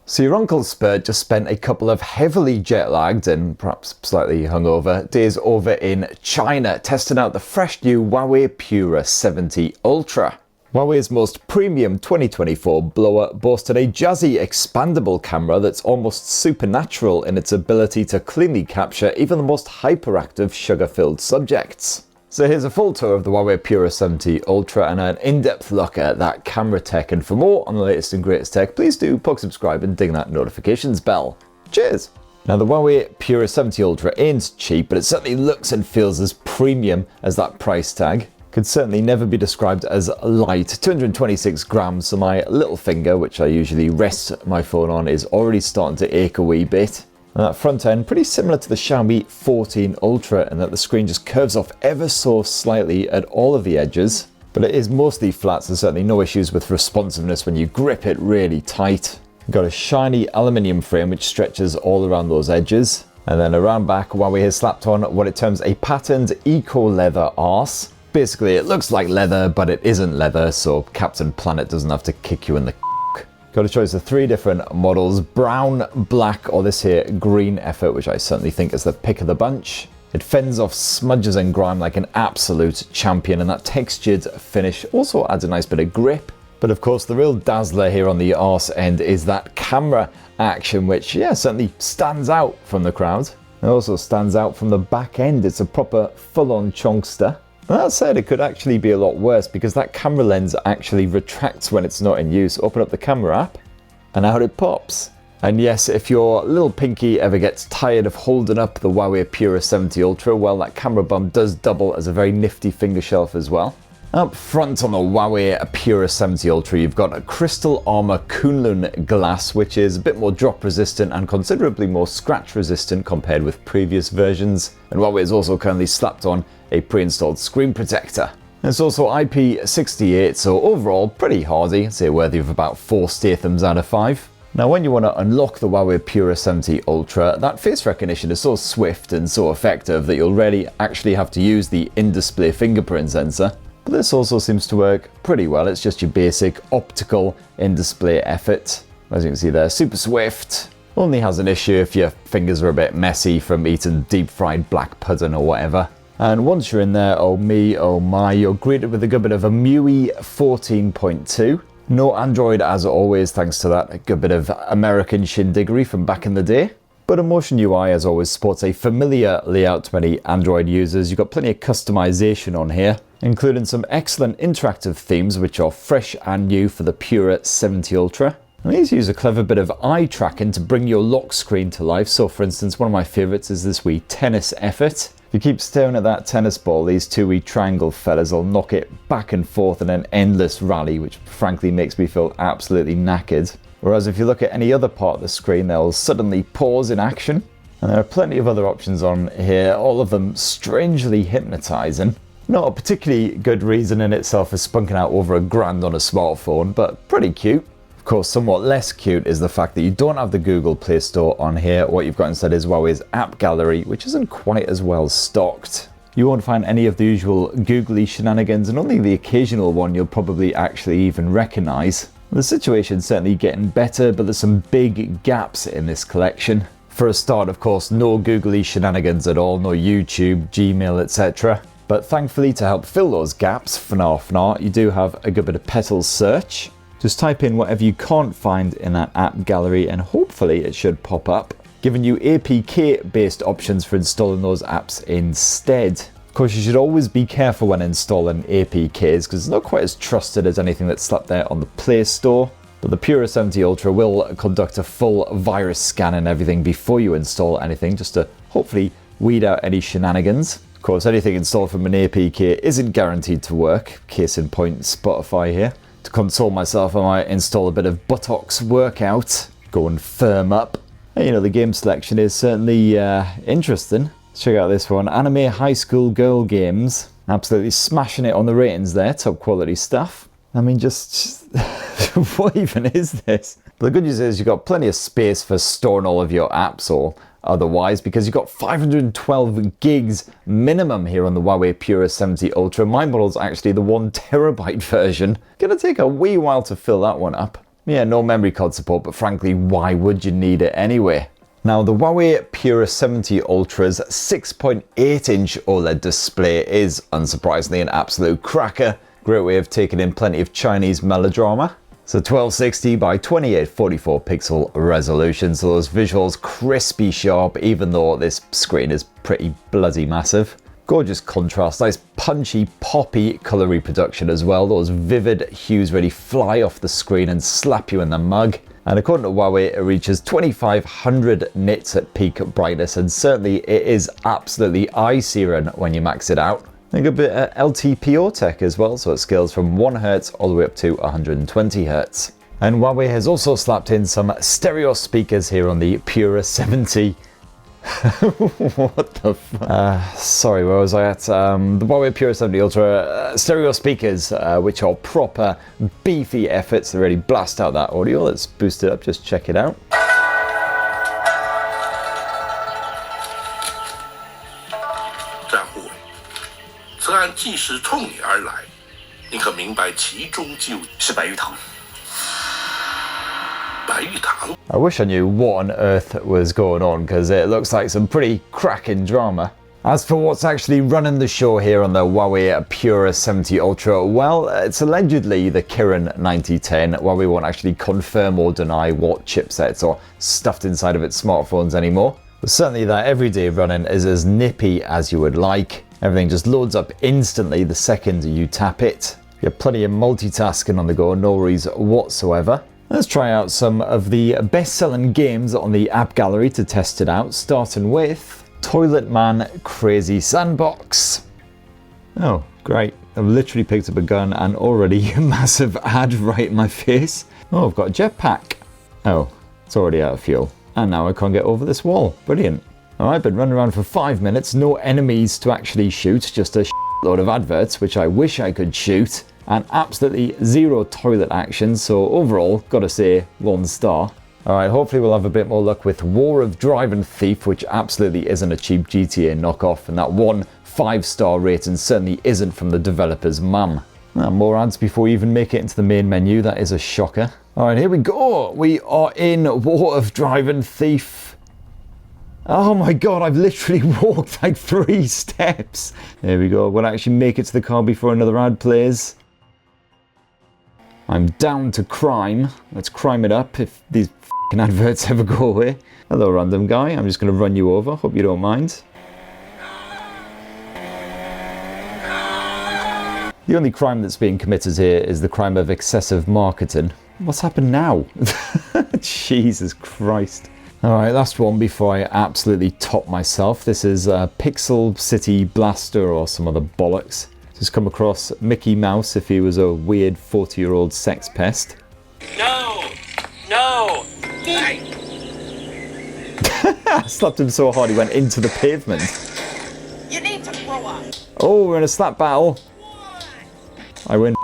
So your Uncle Spurt just spent a couple of heavily jet-lagged and perhaps slightly hungover days over in China testing out the fresh new Huawei Pura 70 Ultra. Huawei's most premium 2024 blower boasted a jazzy expandable camera that's almost supernatural in its ability to cleanly capture even the most hyperactive sugar-filled subjects. So here's a full tour of the Huawei Pura 70 Ultra and an in-depth look at that camera tech. And for more on the latest and greatest tech, please do subscribe and ding that notifications bell. Cheers! Now the Huawei Pura 70 Ultra ain't cheap, but it certainly looks and feels as premium as that price tag. Could certainly never be described as light. 226 grams, so my little finger, which I usually rest my phone on, is already starting to ache a wee bit. And that front end, pretty similar to the Xiaomi 14 Ultra in that the screen just curves off ever so slightly at all of the edges. But it is mostly flat, so certainly no issues with responsiveness when you grip it really tight. You've got a shiny aluminium frame which stretches all around those edges. And then around back, Huawei has slapped on what it terms a patterned eco-leather arse. Basically, it looks like leather, but it isn't leather, so Captain Planet doesn't have to kick you in the got a choice of 3 different models: brown, black, or this here green effort, which I certainly think is the pick of the bunch. It fends off smudges and grime like an absolute champion, and that textured finish also adds a nice bit of grip. But of course, the real dazzler here on the arse end is that camera action, which certainly stands out from the crowd. It also stands out from the back end. It's a proper full-on chunkster. That said, it could actually be a lot worse because that camera lens actually retracts when it's not in use. Open up the camera app and out it pops. And yes, if your little pinky ever gets tired of holding up the Huawei Pura 70 Ultra, well, that camera bump does double as a very nifty finger shelf as well. Up front on the Huawei Pura 70 Ultra, you've got a crystal armor Kunlun glass, which is a bit more drop resistant and considerably more scratch resistant compared with previous versions. And Huawei has also currently slapped on a pre-installed screen protector. It's also IP68, so overall pretty hardy. I'd say worthy of about 4 Stathams out of 5. Now when you want to unlock the Huawei Pura 70 Ultra, that face recognition is so swift and so effective that you'll rarely actually have to use the in-display fingerprint sensor. But this also seems to work pretty well. It's just your basic optical in-display effort. As you can see there, super swift. Only has an issue if your fingers are a bit messy from eating deep-fried black pudding or whatever. And once you're in there, oh me, oh my, you're greeted with a good bit of EMUI 14.2. No Android as always, thanks to that good bit of American shindiggery from back in the day. But Emotion UI, as always, supports a familiar layout to many Android users. You've got plenty of customization on here, including some excellent interactive themes which are fresh and new for the Pura 70 Ultra. And these use a clever bit of eye tracking to bring your lock screen to life. So for instance, one of my favorites is this wee tennis effort. If you keep staring at that tennis ball, these 2 wee triangle fellas will knock it back and forth in an endless rally, which frankly makes me feel absolutely knackered. Whereas if you look at any other part of the screen, they'll suddenly pause in action. And there are plenty of other options on here, all of them strangely hypnotizing. Not a particularly good reason in itself for spunking out over $1,000 on a smartphone, but pretty cute. Of course, somewhat less cute is the fact that you don't have the Google Play Store on here. What you've got instead is Huawei's app gallery, which isn't quite as well stocked. You won't find any of the usual googly shenanigans, and only the occasional one you'll probably actually even recognize. The situation's certainly getting better, but there's some big gaps in this collection. For a start, of course, no googly shenanigans at all, no YouTube, Gmail, etc. But thankfully, to help fill those gaps, FNAF, you do have a good bit of petal search. Just type in whatever you can't find in that app gallery and hopefully it should pop up, giving you APK based options for installing those apps instead. Of course, you should always be careful when installing APKs because it's not quite as trusted as anything that's slapped there on the Play Store. But the Pura 70 Ultra will conduct a full virus scan and everything before you install anything, just to hopefully weed out any shenanigans. Of course, anything installed from an APK isn't guaranteed to work. Case in point, Spotify here. To console myself, I might install a bit of buttocks workout, go and firm up. And, the game selection is certainly interesting. Let's check out this one, Anime High School Girl Games. Absolutely smashing it on the ratings there, top quality stuff. I mean, just what even is this? But the good news is you've got plenty of space for storing all of your apps or otherwise, because you've got 512 gigs minimum here on the Huawei Pura 70 Ultra. My model's actually the 1 terabyte version. Gonna take a wee while to fill that one up. Yeah, no memory card support, but frankly, why would you need it anyway? Now, the Huawei Pura 70 Ultra's 6.8-inch OLED display is, unsurprisingly, an absolute cracker. Great way of taking in plenty of Chinese melodrama. It's a 1260 by 2844 pixel resolution, so those visuals crispy sharp, even though this screen is pretty bloody massive. Gorgeous contrast, nice punchy, poppy colour reproduction as well. Those vivid hues really fly off the screen and slap you in the mug. And according to Huawei, it reaches 2500 nits at peak brightness, and certainly it is absolutely eye-searing when you max it out. And a good bit of LTPO tech as well, so it scales from 1 Hz all the way up to 120 Hz. And Huawei has also slapped in some stereo speakers here on the Pura 70. What the fuck? Sorry, where was I at? The Huawei Pura 70 Ultra stereo speakers, which are proper beefy efforts to really blast out that audio. Let's boost it up, just check it out. 此案既是冲你而来，你可明白其中究是白玉堂。白玉堂。I wish I knew what on earth was going on, because it looks like some pretty cracking drama. As for what's actually running the show here on the Huawei Pura 70 Ultra, well, it's allegedly the Kirin 9010. Huawei won't actually confirm or deny what chipsets are stuffed inside of its smartphones anymore. But certainly that everyday running is as nippy as you would like. Everything just loads up instantly the second you tap it. You have plenty of multitasking on the go, no worries whatsoever. Let's try out some of the best-selling games on the app gallery to test it out, starting with Toilet Man Crazy Sandbox. Oh, great. I've literally picked up a gun and already a massive ad right in my face. Oh, I've got a jetpack. Oh, it's already out of fuel. And now I can't get over this wall. Brilliant. Alright, been running around for 5 minutes, no enemies to actually shoot, just a load of adverts, which I wish I could shoot, and absolutely zero toilet action, so overall, gotta say, 1 star. Alright, hopefully we'll have a bit more luck with War of Driving Thief, which absolutely isn't a cheap GTA knockoff, and that 1 5-star rating certainly isn't from the developer's mum. More ads before we even make it into the main menu, that is a shocker. Alright, here we go, we are in War of Driving Thief. Oh my god, I've literally walked like 3 steps. There we go, we'll actually make it to the car before another ad plays. I'm down to crime. Let's crime it up if these f***ing adverts ever go away. Hello random guy, I'm just going to run you over, hope you don't mind. The only crime that's being committed here is the crime of excessive marketing. What's happened now? Jesus Christ. Alright, last one before I absolutely top myself. This is Pixel City Blaster or some other bollocks. Just come across Mickey Mouse if he was a weird 40-year-old sex pest. No! No! I slapped him so hard he went into the pavement. You need to grow up! Oh, we're in a slap battle. I win.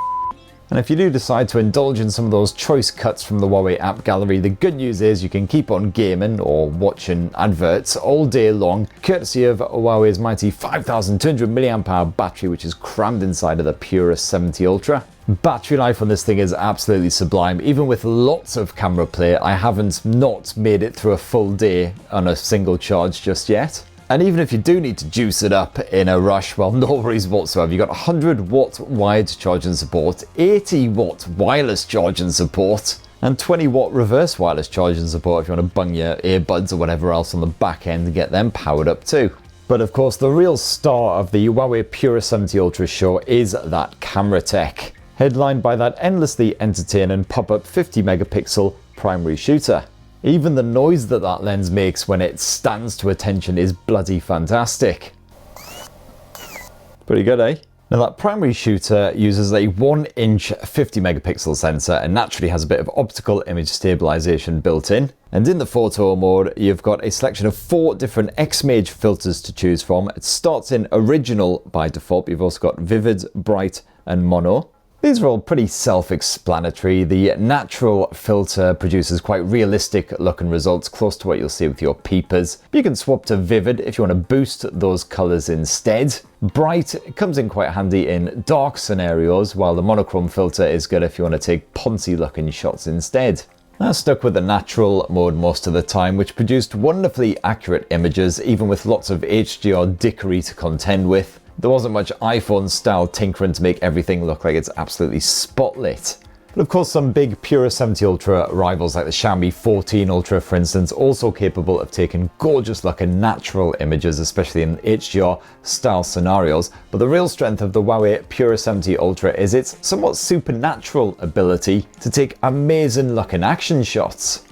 And if you do decide to indulge in some of those choice cuts from the Huawei app gallery, the good news is you can keep on gaming or watching adverts all day long, courtesy of Huawei's mighty 5200 mAh battery, which is crammed inside of the Pura 70 Ultra. Battery life on this thing is absolutely sublime. Even with lots of camera play, I haven't not made it through a full day on a single charge just yet. And even if you do need to juice it up in a rush, well, no worries whatsoever. You've got 100 watt wired charging support, 80 watt wireless charging support, and 20 watt reverse wireless charging support if you want to bung your earbuds or whatever else on the back end and get them powered up too. But of course, the real star of the Huawei Pura 70 Ultra show is that camera tech, headlined by that endlessly entertaining pop-up 50 megapixel primary shooter. Even the noise that lens makes when it stands to attention is bloody fantastic. Pretty good, eh? Now that primary shooter uses a 1-inch 50 megapixel sensor and naturally has a bit of optical image stabilization built in. And in the photo mode, you've got a selection of 4 different X-Mage filters to choose from. It starts in original by default, but you've also got vivid, bright, and mono. These are all pretty self-explanatory. The natural filter produces quite realistic looking results close to what you'll see with your peepers. You can swap to vivid if you want to boost those colours instead. Bright comes in quite handy in dark scenarios, while the monochrome filter is good if you want to take poncy looking shots instead. I stuck with the natural mode most of the time, which produced wonderfully accurate images, even with lots of HDR dickery to contend with. There wasn't much iPhone style tinkering to make everything look like it's absolutely spotlit. But of course some big Pura 70 Ultra rivals like the Xiaomi 14 Ultra for instance, also capable of taking gorgeous looking natural images, especially in HDR style scenarios. But the real strength of the Huawei Pura 70 Ultra is its somewhat supernatural ability to take amazing looking action shots.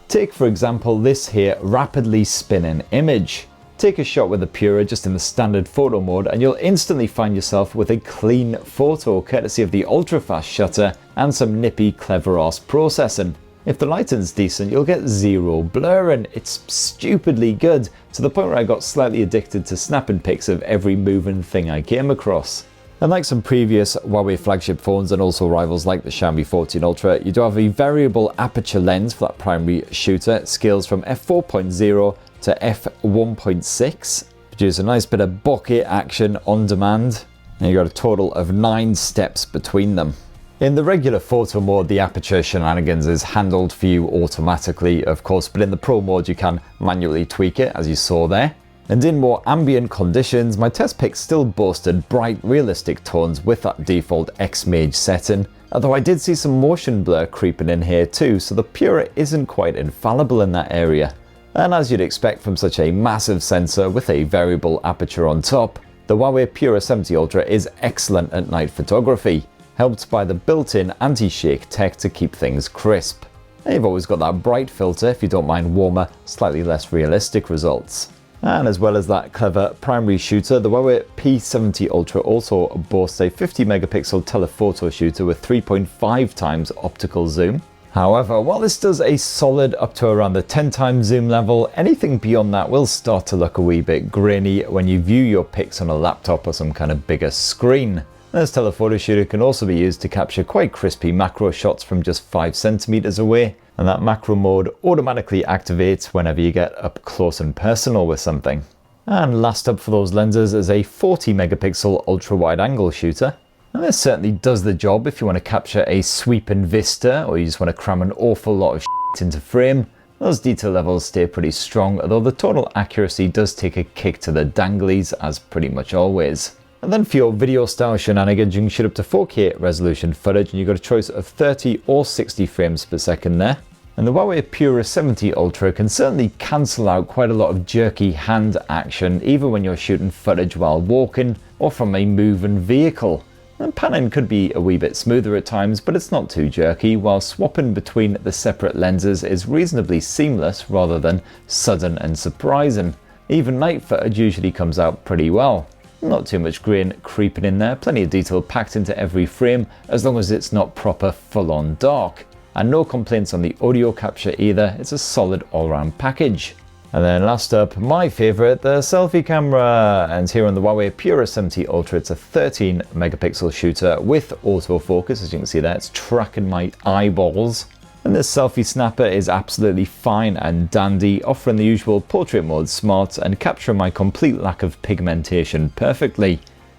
Take for example this here rapidly spinning image. Take a shot with the Pura just in the standard photo mode and you'll instantly find yourself with a clean photo courtesy of the ultra fast shutter and some nippy clever arse processing. If the lighting's decent you'll get zero blurring. It's stupidly good, to the point where I got slightly addicted to snapping pics of every moving thing I came across. Unlike some previous Huawei flagship phones and also rivals like the Xiaomi 14 Ultra, you do have a variable aperture lens for that primary shooter. It scales from f4.0 to f1.6. Produce a nice bit of bokeh action on demand. And you got a total of 9 steps between them. In the regular photo mode, the aperture shenanigans is handled for you automatically, of course, but in the Pro mode you can manually tweak it, as you saw there. And in more ambient conditions, my test pics still boasted bright, realistic tones with that default X-Mage setting. Although I did see some motion blur creeping in here too, so the Pura isn't quite infallible in that area. And as you'd expect from such a massive sensor with a variable aperture on top, the Huawei Pura 70 Ultra is excellent at night photography, helped by the built-in anti-shake tech to keep things crisp. And you've always got that bright filter if you don't mind warmer, slightly less realistic results. And as well as that clever primary shooter, the Huawei P70 Ultra also boasts a 50 megapixel telephoto shooter with 3.5 times optical zoom. However, while this does a solid up to around the 10 times zoom level, anything beyond that will start to look a wee bit grainy when you view your pics on a laptop or some kind of bigger screen. This telephoto shooter can also be used to capture quite crispy macro shots from just 5 centimeters away, and that macro mode automatically activates whenever you get up close and personal with something. And last up for those lenses is a 40 megapixel ultra wide angle shooter. And this certainly does the job if you want to capture a sweeping vista or you just want to cram an awful lot of shit into frame. Those detail levels stay pretty strong, although the total accuracy does take a kick to the danglies, as pretty much always. And then for your video style shenanigans, you can shoot up to 4K resolution footage and you've got a choice of 30 or 60 frames per second there. And the Huawei Pura 70 Ultra can certainly cancel out quite a lot of jerky hand action, even when you're shooting footage while walking or from a moving vehicle. And panning could be a wee bit smoother at times, but it's not too jerky, while swapping between the separate lenses is reasonably seamless rather than sudden and surprising. Even night footage usually comes out pretty well. Not too much grain creeping in there, plenty of detail packed into every frame as long as it's not proper full-on dark. And no complaints on the audio capture either, it's a solid all-round package. And then last up, my favourite, the selfie camera. And here on the Huawei Pura 70 Ultra, it's a 13 megapixel shooter with autofocus. As you can see there, it's tracking my eyeballs. And this selfie snapper is absolutely fine and dandy, offering the usual portrait mode smart and capturing my complete lack of pigmentation perfectly.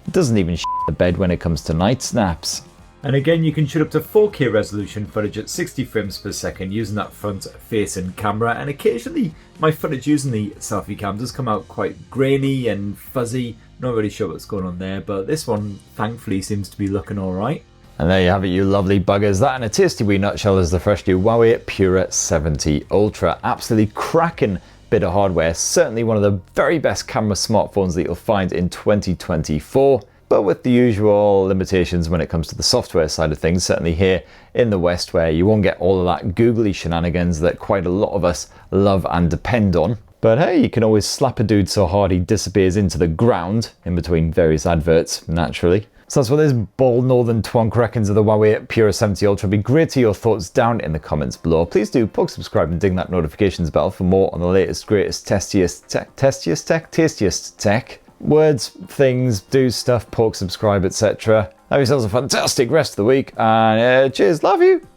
It doesn't even shit the bed when it comes to night snaps. And again, you can shoot up to 4K resolution footage at 60 frames per second using that front-facing camera, and occasionally my footage using the selfie cam does come out quite grainy and fuzzy. Not really sure what's going on there, but this one thankfully seems to be looking alright. And there you have it, you lovely buggers. That in a tasty wee nutshell is the fresh new Huawei Pura 70 Ultra. Absolutely cracking bit of hardware, certainly one of the very best camera smartphones that you'll find in 2024. But with the usual limitations when it comes to the software side of things, certainly here in the West, where you won't get all of that googly shenanigans that quite a lot of us love and depend on. But hey, you can always slap a dude so hard he disappears into the ground, in between various adverts, naturally. So that's what this bald northern twonk reckons of the Huawei Pura 70 Ultra. Be great to hear your thoughts down in the comments below. Please do poke, subscribe and ding that notifications bell for more on the latest, greatest, tastiest tech. words, things, do stuff, pork, subscribe, etc. Have yourselves a fantastic rest of the week, and cheers, love you!